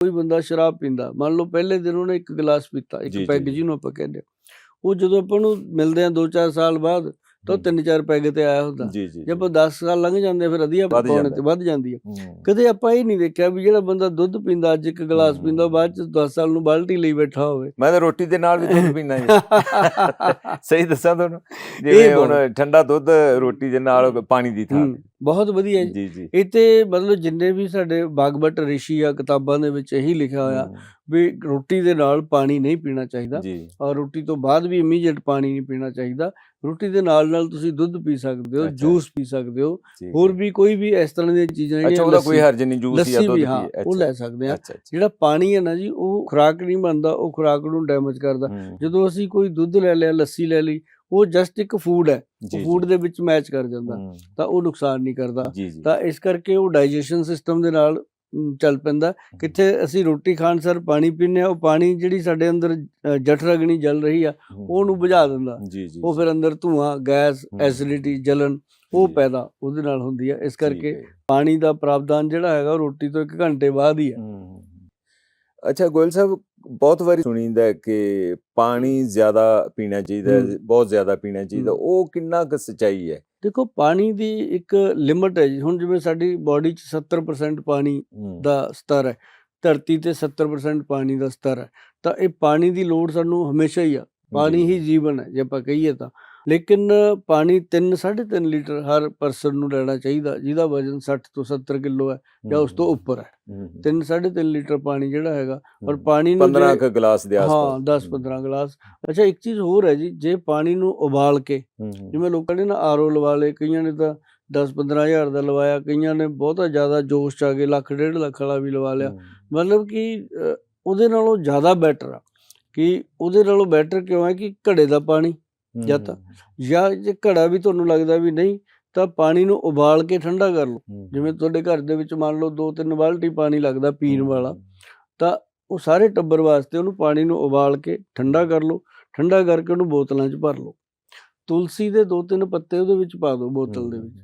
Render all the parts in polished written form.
ਕੋਈ ਬੰਦਾ ਸ਼ਰਾਬ ਪੀਂਦਾ, ਮੰਨ ਲਓ ਪਹਿਲੇ ਦਿਨ ਉਹਨੇ 1 ਗਲਾਸ ਪੀਤਾ, 1 ਜੀ, ਪੈਗ ਜੀ। ਜਿਹਨੂੰ ਆਪਾਂ ਕਹਿੰਦੇ ਹਾਂ, ਉਹ ਜਦੋਂ ਆਪਾਂ ਨੂੰ ਮਿਲਦੇ ਆ 2-4 ਸਾਲ ਬਾਅਦ ਤਾਂ ਉਹ 3-4 ਪੈਗ ਤੇ ਆਇਆ ਹੁੰਦਾ। ਜੀ, ਜੀ, ਜੇ ਆਪਾਂ 10 ਸਾਲ ਲੰਘ ਜਾਂਦੇ ਫਿਰ ਅਧੀਆ ਪੌਣੇ ਤੇ ਵੱਧ ਜਾਂਦੀ ਹੈ। ਕਦੇ ਆਪਾਂ ਇਹ ਨਹੀਂ ਦੇਖਿਆ ਵੀ ਜਿਹੜਾ ਬੰਦਾ ਦੁੱਧ ਪੀਂਦਾ ਅੱਜ 1 ਗਲਾਸ ਪੀਂਦਾ ਬਾਅਦ ਚ 10 ਸਾਲ ਨੂੰ ਬਾਲਟੀ ਲਈ ਬੈਠਾ ਹੋਵੇ। ਮੈਂ ਤਾਂ ਰੋਟੀ ਦੇ ਨਾਲ ਵੀ ਦੁੱਧ ਪੀਂਦਾ ਜੀ। ਸਹੀ ਦੱਸਾਂ ਤੁਹਾਨੂੰ, ਜਿਵੇਂ ਹੁਣ ਠੰਡਾ ਦੁੱਧ ਰੋਟੀ ਦੇ ਨਾਲ ਪਾਣੀ ਦੀ ਥਾਂ ਬਹੁਤ ਵਧੀਆ ਜੀ। ਜੀ। ਇਹ ਤੇ ਮਤਲਬ ਜਿੰਨੇ ਵੀ ਸਾਡੇ ਬਾਗਵਟ ਰਿਸ਼ੀ ਆ ਕਿਤਾਬਾਂ ਦੇ ਵਿੱਚ ਇਹੀ ਲਿਖਿਆ ਹੋਇਆ ਵੀ ਰੋਟੀ ਦੇ ਨਾਲ ਪਾਣੀ ਨਹੀਂ ਪੀਣਾ ਚਾਹੀਦਾ, ਔਰ ਰੋਟੀ ਤੋਂ ਬਾਅਦ ਵੀ ਇਮੀਡੀਏਟ ਪਾਣੀ ਨਹੀਂ ਪੀਣਾ ਚਾਹੀਦਾ। ਰੋਟੀ ਦੇ ਨਾਲ ਤੁਸੀਂ ਦੁੱਧ ਪੀ ਸਕਦੇ ਹੋ, ਜੂਸ ਪੀ ਸਕਦੇ ਹੋ, ਹੋਰ ਵੀ ਕੋਈ ਵੀ ਇਸ ਤਰ੍ਹਾਂ ਦੀਆਂ ਚੀਜ਼ਾਂ ਜਿਹੜੀਆਂ ਉਹਦਾ ਕੋਈ ਹਰਜ ਨਹੀਂ, ਜੂਸ ਜਾਂ ਦੁੱਧ ਹਾਂ ਉਹ ਲੈ ਸਕਦੇ ਆ। ਜਿਹੜਾ ਪਾਣੀ ਹੈ ਨਾ ਜੀ, ਉਹ ਖੁਰਾਕ ਨਹੀਂ ਬਣਦਾ, ਉਹ ਖੁਰਾਕ ਨੂੰ ਡੈਮੇਜ ਕਰਦਾ। ਜਦੋਂ ਅਸੀਂ ਕੋਈ ਦੁੱਧ ਲੈ ਲਿਆ, ਲੱਸੀ ਲੈ ਲਈ, ਉਹ ਜਸਟ ਇੱਕ ਫੂਡ ਹੈ, ਫੂਡ ਦੇ ਵਿੱਚ ਮੈਚ ਕਰ ਜਾਂਦਾ, ਤਾਂ ਉਹ ਨੁਕਸਾਨ ਨਹੀਂ ਕਰਦਾ। ਤਾਂ ਇਸ ਕਰਕੇ ਉਹ ਡਾਈਜੈਸ਼ਨ ਸਿਸਟਮ ਦੇ ਨਾਲ ਚੱਲ ਪੈਂਦਾ। ਕਿੱਥੇ ਅਸੀਂ ਰੋਟੀ ਖਾਣ ਸਰ ਪਾਣੀ ਪੀਂਦੇ ਹਾਂ, ਉਹ ਪਾਣੀ ਜਿਹੜੀ ਸਾਡੇ ਅੰਦਰ ਜਠਰਅਗਨੀ ਜਲ ਰਹੀ ਆ ਉਹਨੂੰ ਬੁਝਾ ਦਿੰਦਾ। ਉਹ ਫਿਰ ਅੰਦਰ ਧੂਆਂ, ਗੈਸ, ਐਸਿਡਿਟੀ, ਜਲਨ ਉਹ ਪੈਦਾ ਉਹਦੇ ਨਾਲ ਹੁੰਦੀ ਆ। ਇਸ ਕਰਕੇ ਪਾਣੀ ਦਾ ਪ੍ਰਾਵਧਾਨ ਜਿਹੜਾ ਹੈਗਾ ਉਹ ਰੋਟੀ ਤੋਂ 1 ਘੰਟੇ ਬਾਅਦ ਹੀ ਹੈ। ਅੱਛਾ ਗੋਇਲ ਸਾਹਿਬ, ਬਹੁਤ ਵਾਰੀ ਸੁਣੀਦਾ ਕਿ ਪਾਣੀ ਜ਼ਿਆਦਾ ਪੀਣਾ ਚਾਹੀਦਾ, ਬਹੁਤ ਜ਼ਿਆਦਾ ਪੀਣਾ ਚਾਹੀਦਾ, ਉਹ ਕਿੰਨਾ ਕੁ ਸੱਚਾਈ ਹੈ? ਦੇਖੋ, ਪਾਣੀ ਦੀ ਇੱਕ ਲਿਮਟ ਹੈ ਜੀ। ਹੁਣ ਜਿਵੇਂ ਸਾਡੀ ਬਾਡੀ 'ਚ 70% ਪਾਣੀ ਦਾ ਸਤਰ ਹੈ, ਧਰਤੀ ਤੇ 70% ਪਾਣੀ ਦਾ ਸਤਰ ਹੈ, ਤਾਂ ਇਹ ਪਾਣੀ ਦੀ ਲੋੜ ਸਾਨੂੰ ਹਮੇਸ਼ਾ ਹੀ ਆ। ਪਾਣੀ ਹੀ ਜੀਵਨ ਹੈ ਜੇ ਆਪਾਂ ਕਹੀਏ ਤਾਂ। ਲੇਕਿਨ ਪਾਣੀ 3-3.5 ਲੀਟਰ ਹਰ ਪਰਸਨ ਨੂੰ ਲੈਣਾ ਚਾਹੀਦਾ ਜਿਹਦਾ ਵਜ਼ਨ 60 ਤੋਂ 70 ਕਿਲੋ ਹੈ ਜਾਂ ਉਸ ਤੋਂ ਉੱਪਰ ਹੈ। 3-3.5 ਲੀਟਰ ਪਾਣੀ ਜਿਹੜਾ ਹੈਗਾ, ਔਰ ਪਾਣੀ ਨੂੰ 15 ਗਲਾਸ ਦੇ ਆਸ-ਪਾਸ। ਹਾਂ 10-15 ਗਲਾਸ। ਅੱਛਾ, ਇੱਕ ਚੀਜ਼ ਹੋਰ ਹੈ ਜੀ, ਜੇ ਪਾਣੀ ਨੂੰ ਉਬਾਲ ਕੇ, ਜਿਵੇਂ ਲੋਕਾਂ ਨੇ ਨਾ ਆਰਓ ਲਵਾ ਲਏ, ਕਈਆਂ ਨੇ ਤਾਂ 10-15 ਹਜ਼ਾਰ ਦਾ ਲਵਾਇਆ, ਕਈਆਂ ਨੇ ਬਹੁਤਾ ਜ਼ਿਆਦਾ ਜੋਸ਼ 'ਚ ਆ ਕੇ 1-1.5 ਲੱਖ ਵਾਲਾ ਵੀ ਲਵਾ ਲਿਆ। ਮਤਲਬ ਕਿ ਉਹਦੇ ਨਾਲੋਂ ਜ਼ਿਆਦਾ ਬੈਟਰ ਆ। ਕਿ ਉਹਦੇ ਨਾਲੋਂ ਬੈਟਰ ਕਿਉਂ ਹੈ ਕਿ ਘੜੇ ਦਾ ਪਾਣੀ ਜਾਂ ਜੇ ਘੜਾ ਵੀ ਤੁਹਾਨੂੰ ਲੱਗਦਾ ਵੀ ਨਹੀਂ, ਤਾਂ ਪਾਣੀ ਨੂੰ ਉਬਾਲ ਕੇ ਠੰਡਾ ਕਰ ਲਓ। ਜਿਵੇਂ ਤੁਹਾਡੇ ਘਰ ਦੇ ਵਿੱਚ ਮੰਨ ਲਓ 2-3 ਬਾਲਟੀ ਪਾਣੀ ਲੱਗਦਾ ਪੀਣ ਵਾਲਾ, ਤਾਂ ਉਹ ਸਾਰੇ ਟੱਬਰ ਵਾਸਤੇ ਉਹਨੂੰ ਪਾਣੀ ਨੂੰ ਉਬਾਲ ਕੇ ਠੰਡਾ ਕਰ ਲਓ। ਠੰਡਾ ਕਰਕੇ ਉਹਨੂੰ ਬੋਤਲਾਂ 'ਚ ਭਰ ਲਓ। ਤੁਲਸੀ ਦੇ 2-3 ਪੱਤੇ ਉਹਦੇ ਵਿੱਚ ਪਾ ਦਿਓ ਬੋਤਲ ਦੇ ਵਿੱਚ।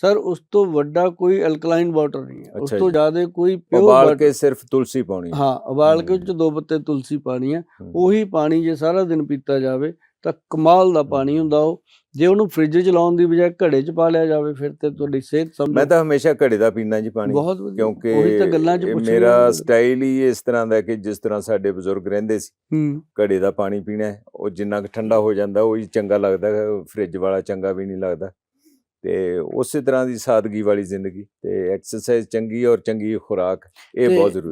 ਸਰ, ਉਸ ਤੋਂ ਵੱਡਾ ਕੋਈ ਐਲਕਲਾਈਨ ਵਾਟਰ ਨਹੀਂ ਹੈ, ਉਸ ਤੋਂ ਜ਼ਿਆਦਾ ਕੋਈ ਪਿਓਰ ਉਬਾਲ ਕੇ ਸਿਰਫ ਤੁਲਸੀ ਪਾਉਣੀ। ਹਾਂ, ਉਬਾਲ ਕੇ ਉਹ 'ਚ 2 ਪੱਤੇ ਤੁਲਸੀ ਪਾਣੀ ਹੈ। ਉਹੀ ਪਾਣੀ ਜੇ ਸਾਰਾ ਦਿਨ ਪੀਤਾ ਜਾਵੇ ਤਾਂ ਕਮਾਲ ਦਾ ਪਾਣੀ ਹੁੰਦਾ ਉਹ। ਜੇ ਉਹਨੂੰ ਫ੍ਰਿਜ 'ਚ ਲਾਉਣ ਦੀ ਬਜਾਏ ਘੜੇ 'ਚ ਪਾ ਲਿਆ ਜਾਵੇ ਫਿਰ ਤੇ ਤੁਹਾਡੀ ਸਿਹਤ ਸਮਝੋ। ਮੈਂ ਤਾਂ ਹਮੇਸ਼ਾ ਘੜੇ ਦਾ ਪੀਂਦਾ ਜੀ ਪਾਣੀ, ਬਹੁਤ ਵਧੀਆ, ਕਿਉਂਕਿ ਉਹੀ ਤਾਂ ਗੱਲਾਂ 'ਚ ਪੁੱਛ ਮੇਰਾ ਸਟਾਈਲ ਹੀ ਇਸ ਤਰ੍ਹਾਂ ਦਾ ਕਿ ਜਿਸ ਤਰ੍ਹਾਂ ਸਾਡੇ ਬਜ਼ੁਰਗ ਰਹਿੰਦੇ ਸੀ, ਘੜੇ ਦਾ ਪਾਣੀ ਪੀਣਾ। ਉਹ ਜਿੰਨਾ ਕੁ ਠੰਡਾ ਹੋ ਜਾਂਦਾ ਉਹੀ ਚੰਗਾ ਲੱਗਦਾ, ਫ੍ਰਿਜ ਵਾਲਾ ਚੰਗਾ ਵੀ ਨਹੀਂ ਲੱਗਦਾ। ਤੇ ਉਸੇ ਤਰ੍ਹਾਂ ਦੀ ਸਾਦਗੀ ਵਾਲੀ ਜ਼ਿੰਦਗੀ ਤੇ ਐਕਸਰਸਾਈਜ਼ ਚੰਗੀ ਔਰ ਚੰਗੀ ਖੁਰਾਕ, ਇਹ ਬਹੁਤ ਜ਼ਰੂਰੀ।